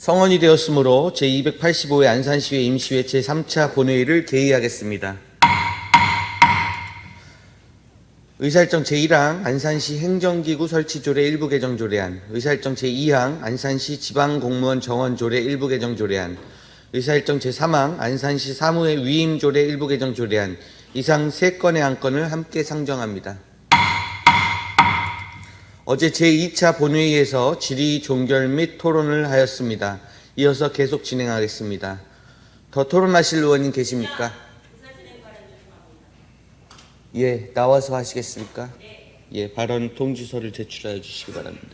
성원이 되었으므로 제285회 안산시회 임시회 제3차 본회의를 개의하겠습니다. 의사일정 제1항 안산시 행정기구 설치조례 일부 개정 조례안, 의사일정 제2항 안산시 지방공무원 정원 조례 일부 개정 조례안, 의사일정 제3항 안산시 사무회 위임 조례 일부 개정 조례안, 이상 3건의 안건을 함께 상정합니다. 어제 제2차 본회의에서 질의 종결 및 토론을 하였습니다. 이어서 계속 진행하겠습니다. 더 토론하실 의원님 계십니까? 예, 나와서 하시겠습니까? 예, 발언 통지서를 제출하여 주시기 바랍니다.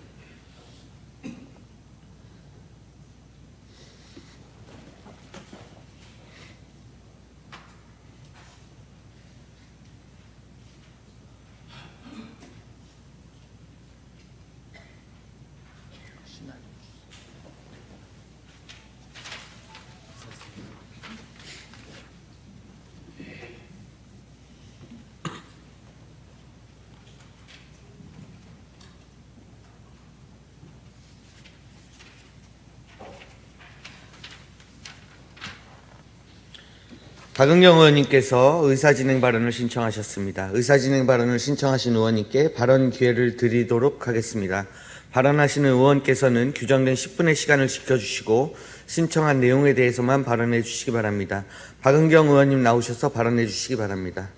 박은경 의원님께서 의사진행 발언을 신청하셨습니다. 의사진행 발언을 신청하신 의원님께 발언 기회를 드리도록 하겠습니다. 발언하시는 의원께서는 규정된 10분의 시간을 지켜주시고 신청한 내용에 대해서만 발언해 주시기 바랍니다. 박은경 의원님 나오셔서 발언해 주시기 바랍니다.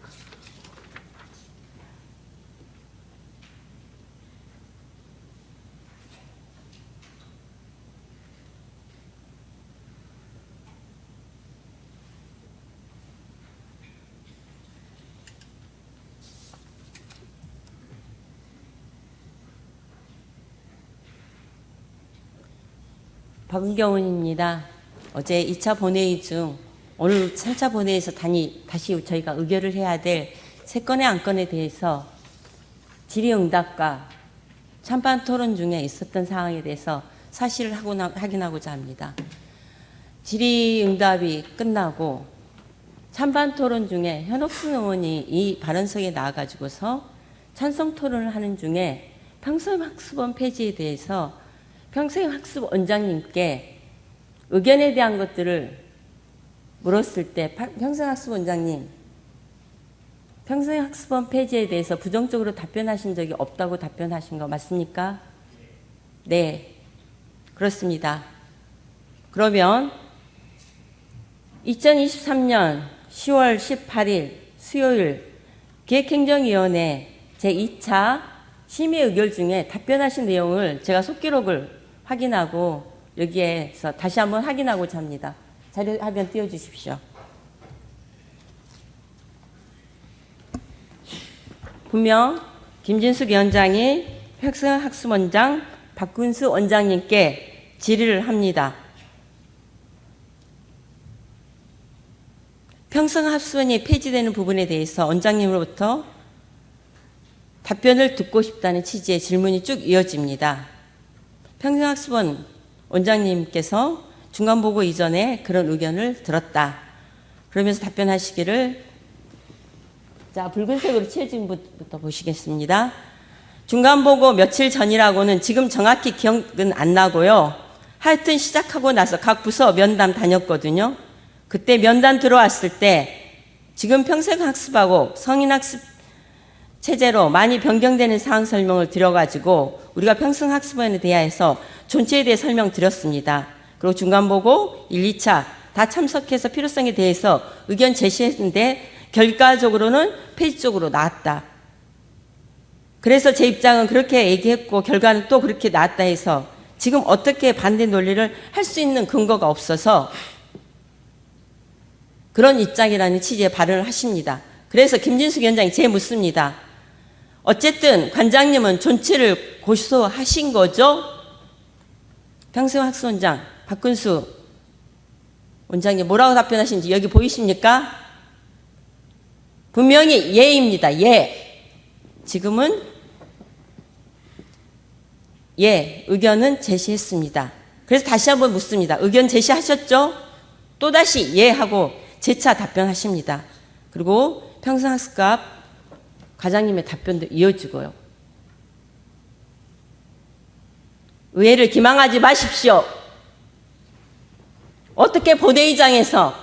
박은경 의원입니다. 어제 2차 본회의 중 오늘 3차 본회의에서 다시 저희가 의결을 해야 될 3건의 안건에 대해서 질의응답과 찬반 토론 중에 있었던 사항에 대해서 사실을 확인하고자 합니다. 질의응답이 끝나고 찬반 토론 중에 현옥순 의원이 이 발언석에 나와가지고서 찬성 토론을 하는 중에 평생학습원 폐지에 대해서 평생학습원장님께 의견에 대한 것들을 물었을 때 평생학습원장님, 평생학습원 폐지에 대해서 부정적으로 답변하신 적이 없다고 답변하신 거 맞습니까? 네, 그렇습니다. 그러면 2023년 10월 18일 수요일 기획행정위원회 제2차 심의 의결 중에 답변하신 내용을 제가 속기록을 확인하고 여기에서 다시 한번 확인하고자 합니다. 자료 화면 띄워주십시오. 분명 김진숙 위원장이 평생학습원장 박근수 원장님께 질의를 합니다. 평생학습원이 폐지되는 부분에 대해서 원장님으로부터 답변을 듣고 싶다는 취지의 질문이 쭉 이어집니다. 평생학습원 원장님께서 중간보고 이전에 그런 의견을 들었다. 그러면서 답변하시기를, 자, 붉은색으로 칠해진 부터 보시겠습니다. 중간보고 며칠 전이라고는 지금 정확히 기억은 안 나고요. 하여튼 시작하고 나서 각 부서 면담 다녔거든요. 그때 면담 들어왔을 때 지금 평생학습하고 성인학습 체제로 많이 변경되는 사항 설명을 드려가지고 우리가 평생학습원에 대해서 존재에 대해 설명드렸습니다. 그리고 중간보고 1, 2차 다 참석해서 필요성에 대해서 의견 제시했는데 결과적으로는 폐지 쪽으로 나왔다. 그래서 제 입장은 그렇게 얘기했고 결과는 또 그렇게 나왔다 해서 지금 어떻게 반대 논리를 할 수 있는 근거가 없어서 그런 입장이라는 취지의 발언을 하십니다. 그래서 김진숙 위원장이 제 묻습니다. 어쨌든 관장님은 존치를 고소하신 거죠? 평생학습원장 박근수 원장님 뭐라고 답변하신지 여기 보이십니까? 분명히 예입니다. 예. 지금은 예, 의견은 제시했습니다. 그래서 다시 한번 묻습니다. 의견 제시하셨죠? 또다시 예 하고 재차 답변하십니다. 그리고 평생학습과 과장님의 답변도 이어지고요. 의회를 기망하지 마십시오. 어떻게 본회의장에서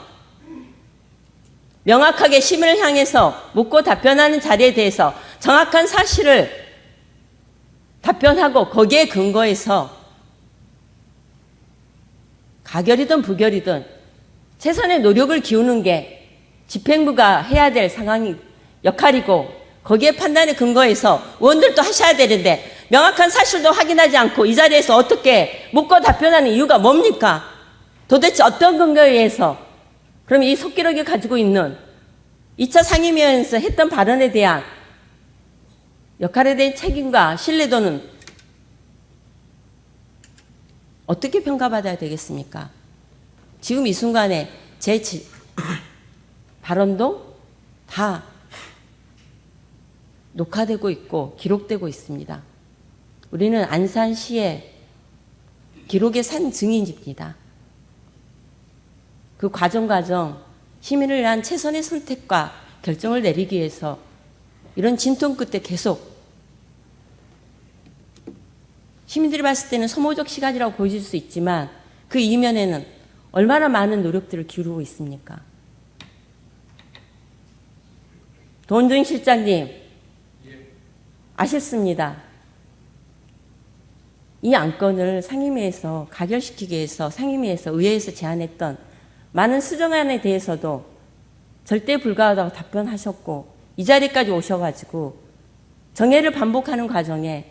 명확하게 시민을 향해서 묻고 답변하는 자리에 대해서 정확한 사실을 답변하고 거기에 근거해서 가결이든 부결이든 최선의 노력을 기우는 게 집행부가 해야 될 역할이고 거기에 판단에 근거해서 의원들도 하셔야 되는데 명확한 사실도 확인하지 않고 이 자리에서 어떻게 묻고 답변하는 이유가 뭡니까? 도대체 어떤 근거에 의해서 그럼 이 속기록이 가지고 있는 2차 상임위원회에서 했던 발언에 대한 역할에 대한 책임과 신뢰도는 어떻게 평가받아야 되겠습니까? 지금 이 순간에 제 발언도 다 녹화되고 있고 기록되고 있습니다. 우리는 안산시의 기록의 산 증인입니다. 그 과정 시민을 위한 최선의 선택과 결정을 내리기 위해서 이런 진통 끝에 계속 시민들이 봤을 때는 소모적 시간이라고 보여질 수 있지만 그 이면에는 얼마나 많은 노력들을 기울이고 있습니까? 도원중 실장님, 아쉽습니다. 이 안건을 상임위에서 가결시키기 위해서 상임위에서 의회에서 제안했던 많은 수정안에 대해서도 절대 불가하다고 답변하셨고 이 자리까지 오셔가지고 정해를 반복하는 과정에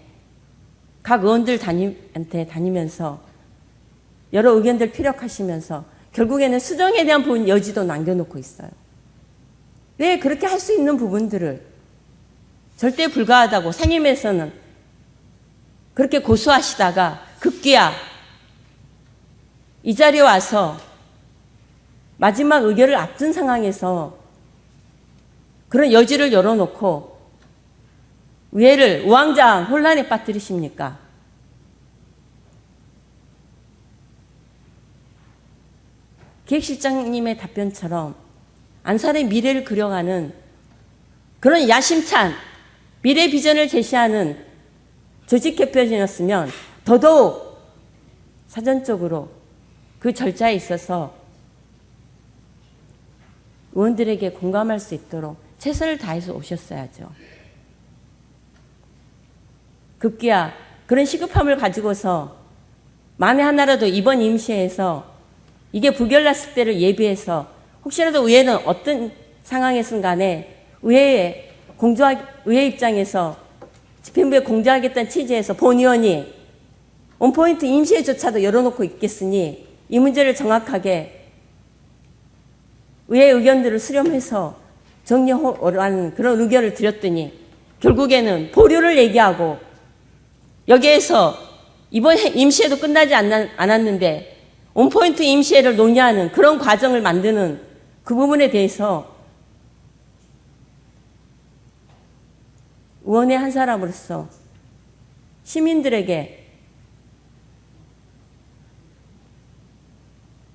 각 의원들 한테 다니면서 여러 의견들 피력하시면서 결국에는 수정에 대한 부분 여지도 남겨놓고 있어요. 왜 그렇게 할 수 있는 부분들을 절대 불가하다고 상임위에서는 그렇게 고수하시다가 급기야 이 자리에 와서 마지막 의결을 앞둔 상황에서 그런 여지를 열어놓고 의회를 우왕좌왕 혼란에 빠뜨리십니까? 기획실장님의 답변처럼 안산의 미래를 그려가는 그런 야심찬 미래 비전을 제시하는 조직 개편이었으면 더더욱 사전적으로 그 절차에 있어서 의원들에게 공감할 수 있도록 최선을 다해서 오셨어야죠. 급기야 그런 시급함을 가지고서 만에 하나라도 이번 임시회에서 이게 부결났을 때를 예비해서 혹시라도 의회는 어떤 상황에선 간에 의회 입장에서 집행부에 공조하겠다는 취지에서 본의원이 원포인트 임시회조차도 열어놓고 있겠으니 이 문제를 정확하게 의회 의견들을 수렴해서 정리하라는 그런 의견을 드렸더니 결국에는 보류를 얘기하고 여기에서 이번 임시회도 끝나지 않았는데 온포인트 임시회를 논의하는 그런 과정을 만드는 그 부분에 대해서 의원의 한 사람으로서 시민들에게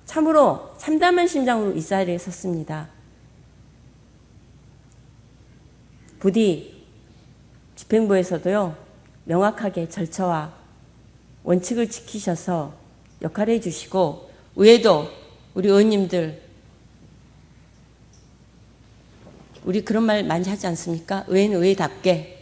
참으로 참담한 심정으로 이 자리에 섰습니다. 부디 집행부에서도요, 명확하게 절차와 원칙을 지키셔서 역할을 해주시고, 의회도 우리 의원님들, 우리 그런 말 많이 하지 않습니까? 의회는 의회답게.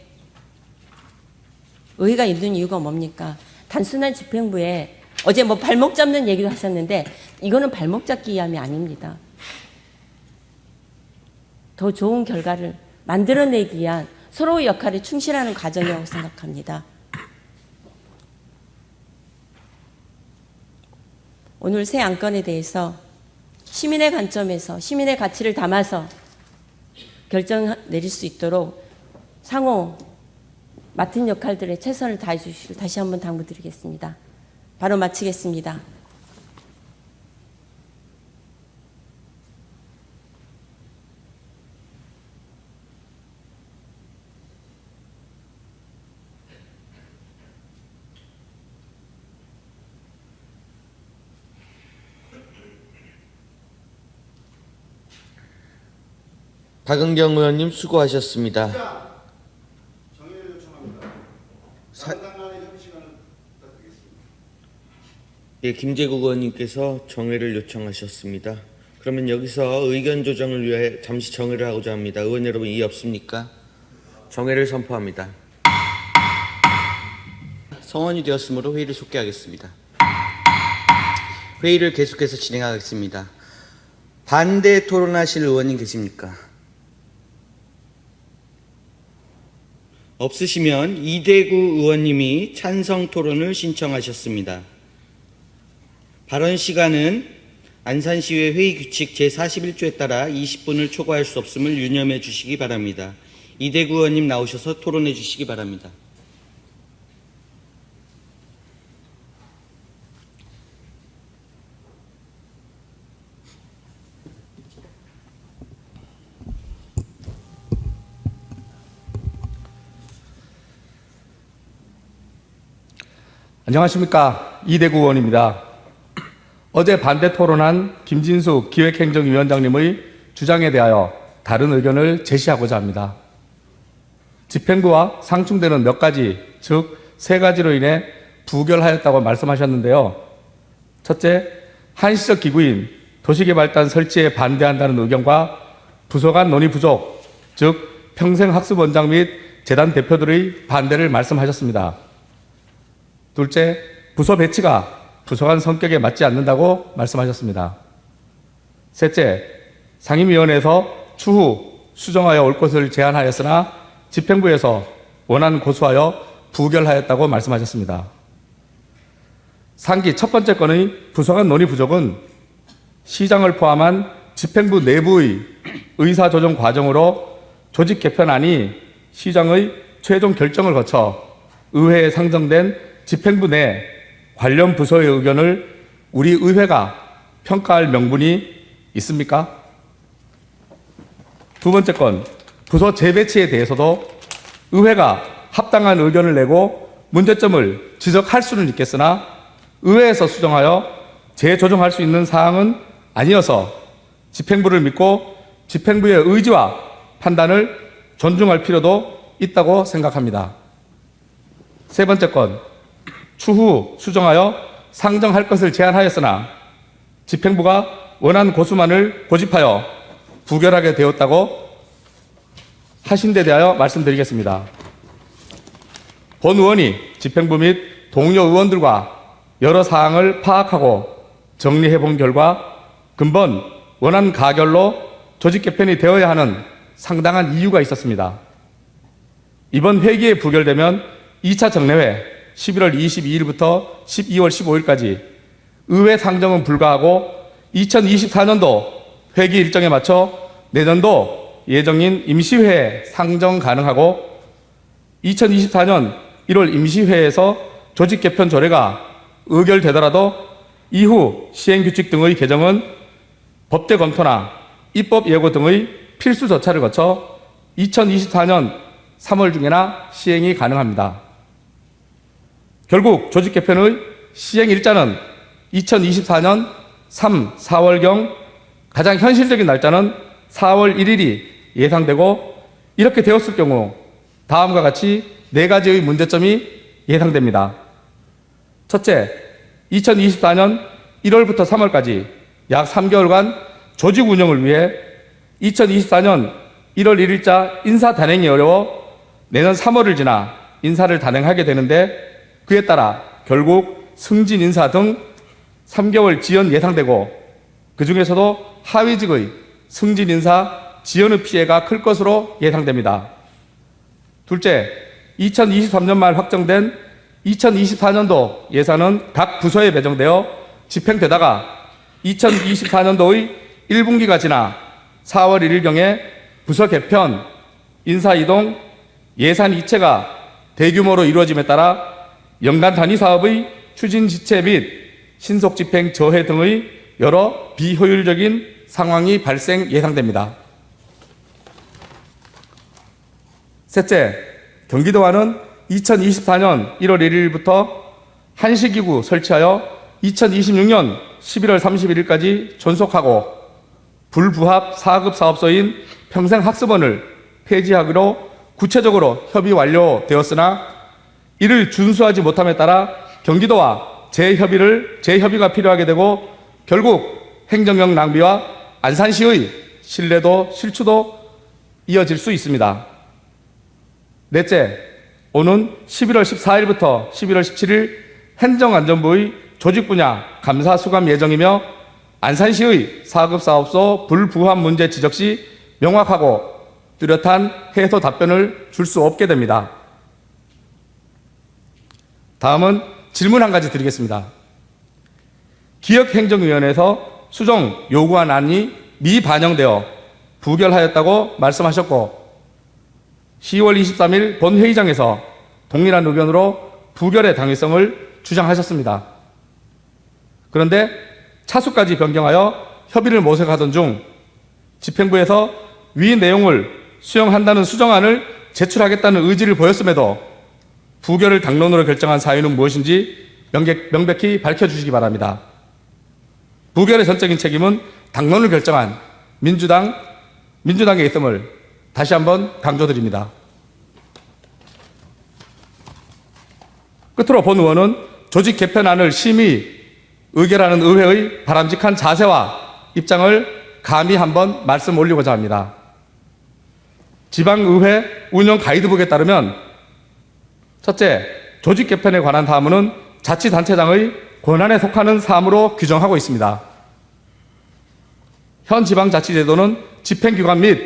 의회가 있는 이유가 뭡니까? 단순한 집행부에 어제 뭐 발목 잡는 얘기도 하셨는데 이거는 발목 잡기 위함이 아닙니다. 더 좋은 결과를 만들어내기 위한 서로의 역할에 충실하는 과정이라고 생각합니다. 오늘 새 안건에 대해서 시민의 관점에서 시민의 가치를 담아서 결정 내릴 수 있도록 상호 맡은 역할들에 최선을 다해 주시길 다시 한번 당부드리겠습니다. 바로 마치겠습니다. 박은경 의원님 수고하셨습니다. 정의를 요청합니다. 당당한의 협의 시간을 부탁드리겠습니다. 예, 김재국 의원님께서 정회를 요청하셨습니다. 그러면 여기서 의견 조정을 위해 잠시 정회를 하고자 합니다. 의원 여러분 이의 없습니까? 정회를 선포합니다. 성원이 되었으므로 회의를 속개하겠습니다. 회의를 계속해서 진행하겠습니다. 반대 토론하실 의원님 계십니까? 없으시면 이대구 의원님이 찬성 토론을 신청하셨습니다. 발언 시간은 안산시의회 회의 규칙 제41조에 따라 20분을 초과할 수 없음을 유념해 주시기 바랍니다. 이대구 의원님 나오셔서 토론해 주시기 바랍니다. 안녕하십니까. 이대구 의원입니다. 어제 반대 토론한 김진수 기획행정위원장님의 주장에 대하여 다른 의견을 제시하고자 합니다. 집행부와 상충되는 몇 가지, 즉 세 가지로 인해 부결하였다고 말씀하셨는데요. 첫째, 한시적 기구인 도시개발단 설치에 반대한다는 의견과 부서 간 논의 부족, 즉 평생학습원장 및 재단 대표들의 반대를 말씀하셨습니다. 둘째, 부서 배치가 부서 간 성격에 맞지 않는다고 말씀하셨습니다. 셋째, 상임위원회에서 추후 수정하여 올 것을 제안하였으나 집행부에서 원안 고수하여 부결하였다고 말씀하셨습니다. 상기 첫 번째 건의 부서 간 논의 부족은 시장을 포함한 집행부 내부의 의사조정 과정으로 조직 개편안이 시장의 최종 결정을 거쳐 의회에 상정된 집행부 내 관련 부서의 의견을 우리 의회가 평가할 명분이 있습니까? 두 번째 건, 부서 재배치에 대해서도 의회가 합당한 의견을 내고 문제점을 지적할 수는 있겠으나 의회에서 수정하여 재조정할 수 있는 사항은 아니어서 집행부를 믿고 집행부의 의지와 판단을 존중할 필요도 있다고 생각합니다. 세 번째 건, 추후 수정하여 상정할 것을 제안하였으나 집행부가 원안 고수만을 고집하여 부결하게 되었다고 하신 데 대하여 말씀드리겠습니다. 본 의원이 집행부 및 동료 의원들과 여러 사항을 파악하고 정리해 본 결과 근본 원안 가결로 조직 개편이 되어야 하는 상당한 이유가 있었습니다. 이번 회기에 부결되면 2차 정례회 11월 22일부터 12월 15일까지 의회 상정은 불가하고 2024년도 회기 일정에 맞춰 내년도 예정인 임시회에 상정 가능하고 2024년 1월 임시회에서 조직 개편 조례가 의결되더라도 이후 시행규칙 등의 개정은 법제 검토나 입법 예고 등의 필수 절차를 거쳐 2024년 3월 중에나 시행이 가능합니다. 결국 조직 개편의 시행 일자는 2024년 3, 4월경 가장 현실적인 날짜는 4월 1일이 예상되고 이렇게 되었을 경우 다음과 같이 네 가지의 문제점이 예상됩니다. 첫째, 2024년 1월부터 3월까지 약 3개월간 조직 운영을 위해 2024년 1월 1일자 인사 단행이 어려워 내년 3월을 지나 인사를 단행하게 되는데 그에 따라 결국 승진 인사 등 3개월 지연 예상되고 그 중에서도 하위직의 승진 인사 지연의 피해가 클 것으로 예상됩니다. 둘째, 2023년 말 확정된 2024년도 예산은 각 부서에 배정되어 집행되다가 2024년도의 1분기가 지나 4월 1일경에 부서 개편, 인사 이동, 예산 이체가 대규모로 이루어짐에 따라 연간 단위 사업의 추진 지체 및 신속 집행 저해 등의 여러 비효율적인 상황이 발생 예상됩니다. 셋째, 경기도와는 2024년 1월 1일부터 한시기구 설치하여 2026년 11월 31일까지 존속하고 불부합 4급 사업소인 평생학습원을 폐지하기로 구체적으로 협의 완료되었으나 이를 준수하지 못함에 따라 경기도와 재협의가 필요하게 되고 결국 행정력 낭비와 안산시의 신뢰도 실추도 이어질 수 있습니다. 넷째, 오는 11월 14일부터 11월 17일 행정안전부의 조직 분야 감사 수감 예정이며 안산시의 4급 사업소 불부합 문제 지적 시 명확하고 뚜렷한 해소 답변을 줄 수 없게 됩니다. 다음은 질문 한 가지 드리겠습니다. 기획행정위원회에서 수정 요구한 안이 미반영되어 부결하였다고 말씀하셨고 10월 23일 본회의장에서 동일한 의견으로 부결의 당위성을 주장하셨습니다. 그런데 차수까지 변경하여 협의를 모색하던 중 집행부에서 위 내용을 수용한다는 수정안을 제출하겠다는 의지를 보였음에도 부결을 당론으로 결정한 사유는 무엇인지 명백히 밝혀주시기 바랍니다. 부결의 전적인 책임은 당론을 결정한 민주당에 있음을 다시 한번 강조드립니다. 끝으로 본 의원은 조직 개편안을 심의 의결하는 의회의 바람직한 자세와 입장을 감히 한번 말씀 올리고자 합니다. 지방의회 운영 가이드북에 따르면 첫째, 조직 개편에 관한 사무는 자치단체장의 권한에 속하는 사무로 규정하고 있습니다. 현 지방자치제도는 집행기관 및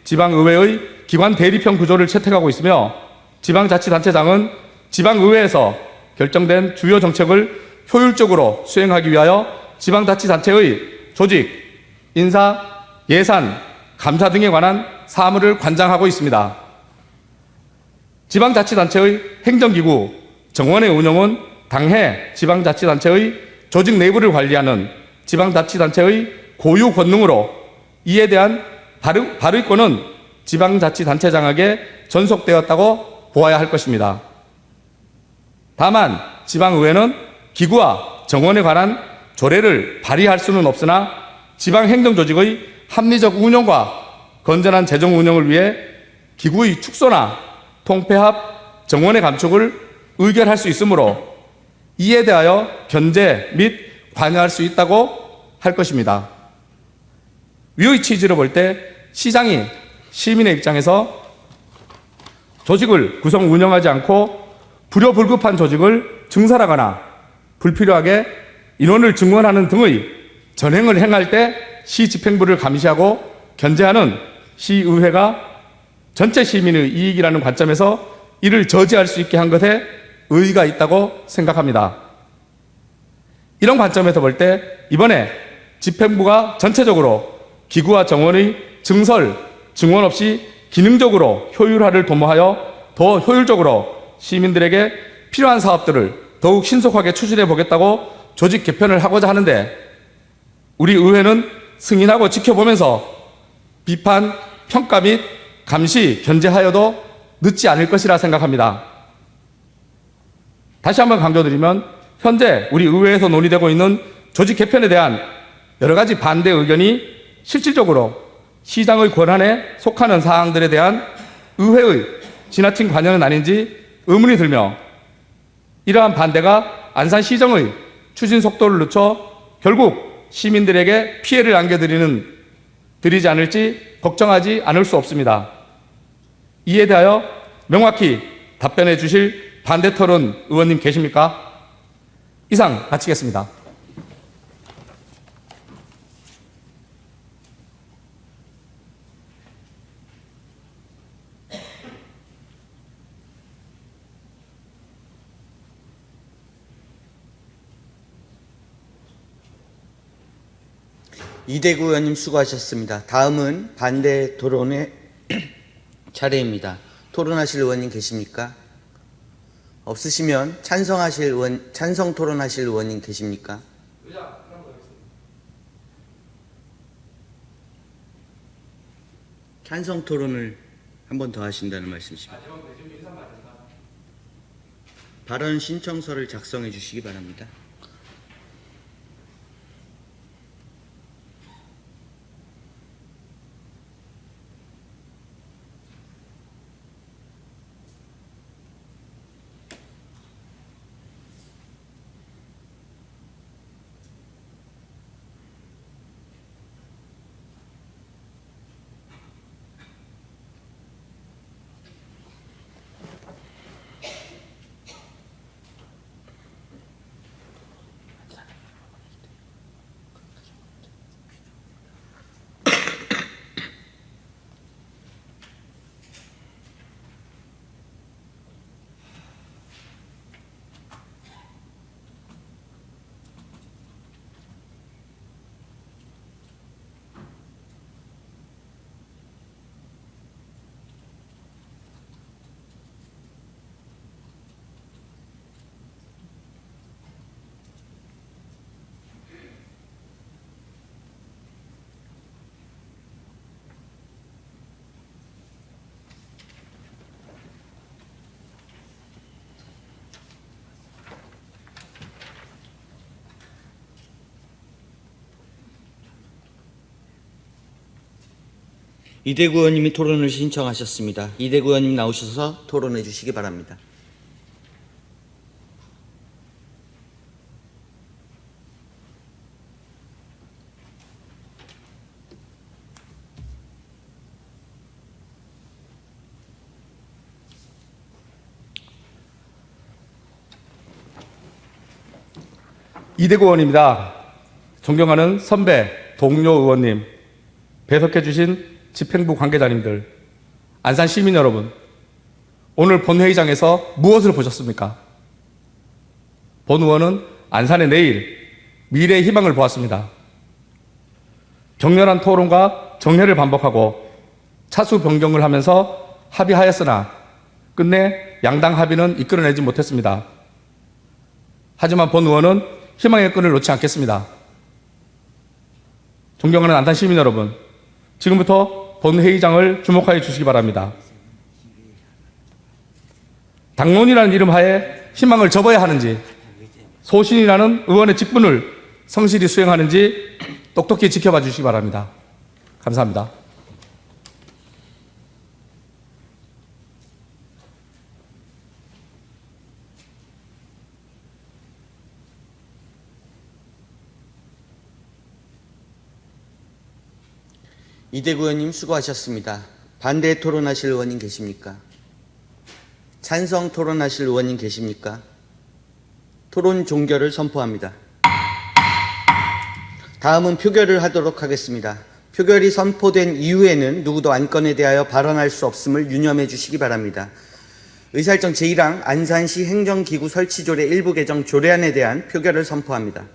지방의회의 기관 대립형 구조를 채택하고 있으며 지방자치단체장은 지방의회에서 결정된 주요 정책을 효율적으로 수행하기 위하여 지방자치단체의 조직, 인사, 예산, 감사 등에 관한 사무를 관장하고 있습니다. 지방자치단체의 행정기구, 정원의 운영은 당해 지방자치단체의 조직 내부를 관리하는 지방자치단체의 고유 권능으로 이에 대한 발의권은 지방자치단체장에게 전속되었다고 보아야 할 것입니다. 다만 지방의회는 기구와 정원에 관한 조례를 발의할 수는 없으나 지방행정조직의 합리적 운영과 건전한 재정 운영을 위해 기구의 축소나 통폐합, 정원의 감축을 의결할 수 있으므로 이에 대하여 견제 및 관여할 수 있다고 할 것입니다. 위의 취지를 볼 때 시장이 시민의 입장에서 조직을 구성 운영하지 않고 불효불급한 조직을 증설하거나 불필요하게 인원을 증원하는 등의 전행을 행할 때 시집행부를 감시하고 견제하는 시의회가 전체 시민의 이익이라는 관점에서 이를 저지할 수 있게 한 것에 의의가 있다고 생각합니다. 이런 관점에서 볼 때 이번에 집행부가 전체적으로 기구와 정원의 증설, 증원 없이 기능적으로 효율화를 도모하여 더 효율적으로 시민들에게 필요한 사업들을 더욱 신속하게 추진해 보겠다고 조직 개편을 하고자 하는데 우리 의회는 승인하고 지켜보면서 비판, 평가 및 감시, 견제하여도 늦지 않을 것이라 생각합니다. 다시 한번 강조드리면 현재 우리 의회에서 논의되고 있는 조직 개편에 대한 여러 가지 반대 의견이 실질적으로 시장의 권한에 속하는 사항들에 대한 의회의 지나친 관여는 아닌지 의문이 들며 이러한 반대가 안산시정의 추진 속도를 늦춰 결국 시민들에게 피해를 안겨드리지 않을지 걱정하지 않을 수 없습니다. 이에 대하여 명확히 답변해 주실 반대 토론 의원님 계십니까? 이상 마치겠습니다. 이대구 의원님 수고하셨습니다. 다음은 반대 토론의 차례입니다. 토론하실 의원님 계십니까? 없으시면 찬성 토론하실 의원님 계십니까? 찬성 토론을 한 번 더 하신다는 말씀이십니다. 발언 신청서를 작성해 주시기 바랍니다. 이대구 의원님이 토론을 신청하셨습니다. 이대구 의원님 나오셔서 토론해 주시기 바랍니다. 이대구 의원입니다. 존경하는 선배, 동료 의원님, 배석해 주신 집행부 관계자님들, 안산 시민 여러분, 오늘 본회의장에서 무엇을 보셨습니까? 본 의원은 안산의 내일, 미래의 희망을 보았습니다. 격렬한 토론과 정례를 반복하고 차수 변경을 하면서 합의하였으나 끝내 양당 합의는 이끌어내지 못했습니다. 하지만 본 의원은 희망의 끈을 놓지 않겠습니다. 존경하는 안산 시민 여러분, 지금부터 본회의장을 주목하여 주시기 바랍니다. 당론이라는 이름 하에 희망을 접어야 하는지, 소신이라는 의원의 직분을 성실히 수행하는지 똑똑히 지켜봐 주시기 바랍니다. 감사합니다. 이대구 의원님 수고하셨습니다. 반대 토론하실 의원님 계십니까? 찬성 토론하실 의원님 계십니까? 토론 종결을 선포합니다. 다음은 표결을 하도록 하겠습니다. 표결이 선포된 이후에는 누구도 안건에 대하여 발언할 수 없음을 유념해 주시기 바랍니다. 의사일정 제1항 안산시 행정기구 설치조례 일부 개정 조례안에 대한 표결을 선포합니다.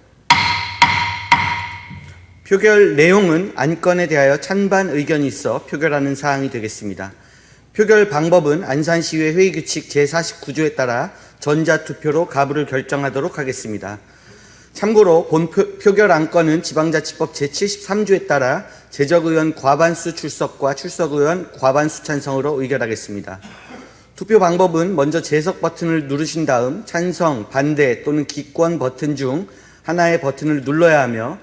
표결 내용은 안건에 대하여 찬반 의견이 있어 표결하는 사항이 되겠습니다. 표결 방법은 안산시의회 회의규칙 제49조에 따라 전자투표로 가부를 결정하도록 하겠습니다. 참고로 본 표결 안건은 지방자치법 제73조에 따라 재적의원 과반수 출석과 출석의원 과반수 찬성으로 의결하겠습니다. 투표 방법은 먼저 재석 버튼을 누르신 다음 찬성, 반대 또는 기권 버튼 중 하나의 버튼을 눌러야 하며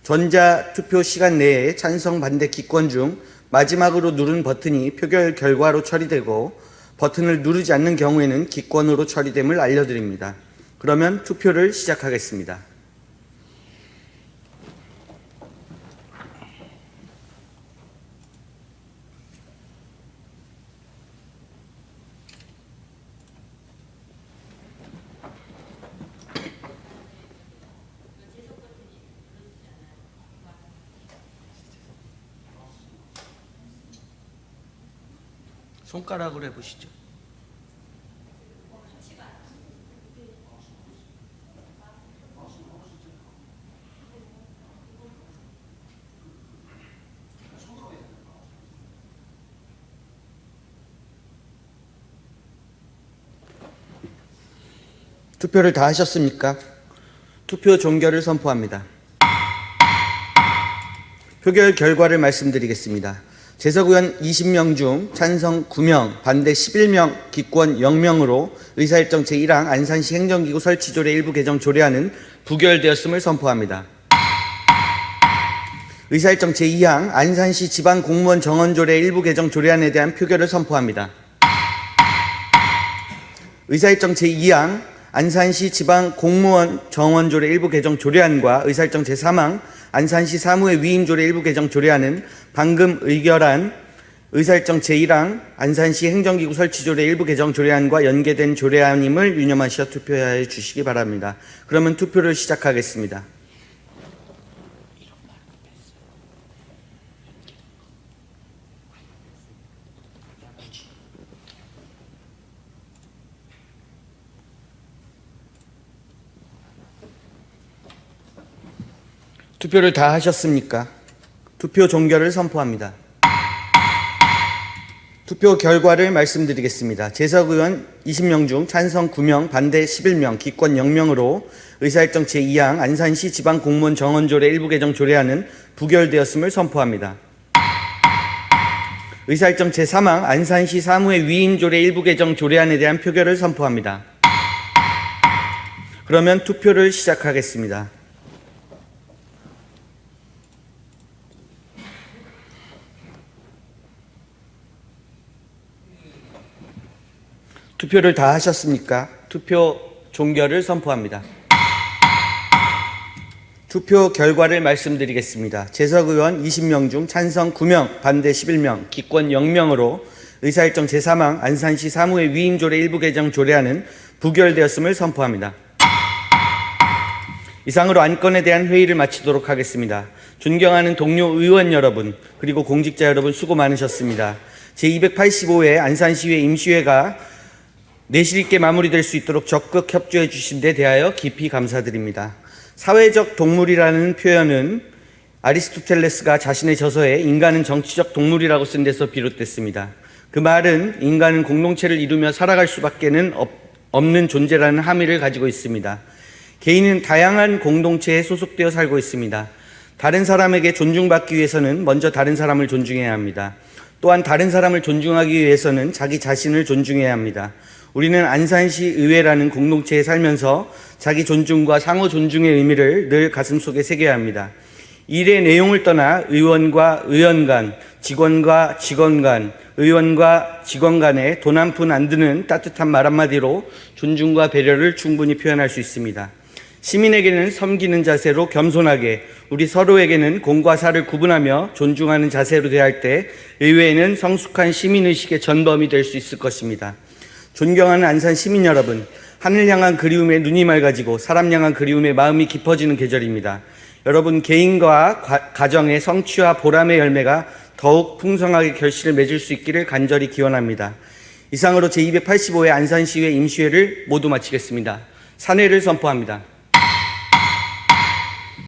전자투표 시간 내에 찬성, 반대, 기권 중 마지막으로 누른 버튼이 표결 결과로 처리되고 버튼을 누르지 않는 경우에는 기권으로 처리됨을 알려드립니다. 그러면 투표를 시작하겠습니다. 손가락으로 해보시죠. 투표를 다 하셨습니까? 투표 종결을 선포합니다. 표결 결과를 말씀드리겠습니다. 재석 의원 20명 중 찬성 9명, 반대 11명, 기권 0명으로 의사일정 제1항 안산시 행정기구 설치조례 일부 개정 조례안은 부결되었음을 선포합니다. 의사일정 제2항 안산시 지방공무원 정원조례 일부 개정 조례안에 대한 표결을 선포합니다. 의사일정 제2항 안산시 지방공무원 정원조례 일부 개정 조례안과 의사일정 제3항 안산시 사무의 위임조례 일부 개정 조례안은 방금 의결한 의사일정 제1항 안산시 행정기구 설치조례 일부 개정 조례안과 연계된 조례안임을 유념하시어 투표해 주시기 바랍니다. 그러면 투표를 시작하겠습니다. 투표를 다 하셨습니까? 투표 종결을 선포합니다. 투표 결과를 말씀드리겠습니다. 재석 의원 20명 중 찬성 9명, 반대 11명, 기권 0명으로 의사일정 제2항 안산시 지방공무원 정원조례 일부 개정 조례안은 부결되었음을 선포합니다. 의사일정 제3항 안산시 사무의 위임조례 일부 개정 조례안에 대한 표결을 선포합니다. 그러면 투표를 시작하겠습니다. 투표를 다 하셨습니까? 투표 종결을 선포합니다. 투표 결과를 말씀드리겠습니다. 재석 의원 20명 중 찬성 9명, 반대 11명, 기권 0명으로 의사일정 제3항 안산시 사무회 위임조례 일부 개정 조례안은 부결되었음을 선포합니다. 이상으로 안건에 대한 회의를 마치도록 하겠습니다. 존경하는 동료 의원 여러분, 그리고 공직자 여러분 수고 많으셨습니다. 제285회 안산시의회 임시회가 내실 있게 마무리될 수 있도록 적극 협조해 주신 데 대하여 깊이 감사드립니다. 사회적 동물이라는 표현은 아리스토텔레스가 자신의 저서에 인간은 정치적 동물이라고 쓴 데서 비롯됐습니다. 그 말은 인간은 공동체를 이루며 살아갈 수밖에는 없는 존재라는 함의를 가지고 있습니다. 개인은 다양한 공동체에 소속되어 살고 있습니다. 다른 사람에게 존중받기 위해서는 먼저 다른 사람을 존중해야 합니다. 또한 다른 사람을 존중하기 위해서는 자기 자신을 존중해야 합니다. 우리는 안산시 의회라는 공동체에 살면서 자기 존중과 상호 존중의 의미를 늘 가슴속에 새겨야 합니다. 일의 내용을 떠나 의원과 의원 간, 직원과 직원 간, 의원과 직원 간에 돈 한 푼 안 드는 따뜻한 말 한마디로 존중과 배려를 충분히 표현할 수 있습니다. 시민에게는 섬기는 자세로 겸손하게, 우리 서로에게는 공과 사를 구분하며 존중하는 자세로 대할 때 의회에는 성숙한 시민의식의 전범이 될 수 있을 것입니다. 존경하는 안산 시민 여러분, 하늘 향한 그리움에 눈이 맑아지고 사람 향한 그리움에 마음이 깊어지는 계절입니다. 여러분 개인과 가정의 성취와 보람의 열매가 더욱 풍성하게 결실을 맺을 수 있기를 간절히 기원합니다. 이상으로 제285회 안산시의회 임시회를 모두 마치겠습니다. 산회를 선포합니다.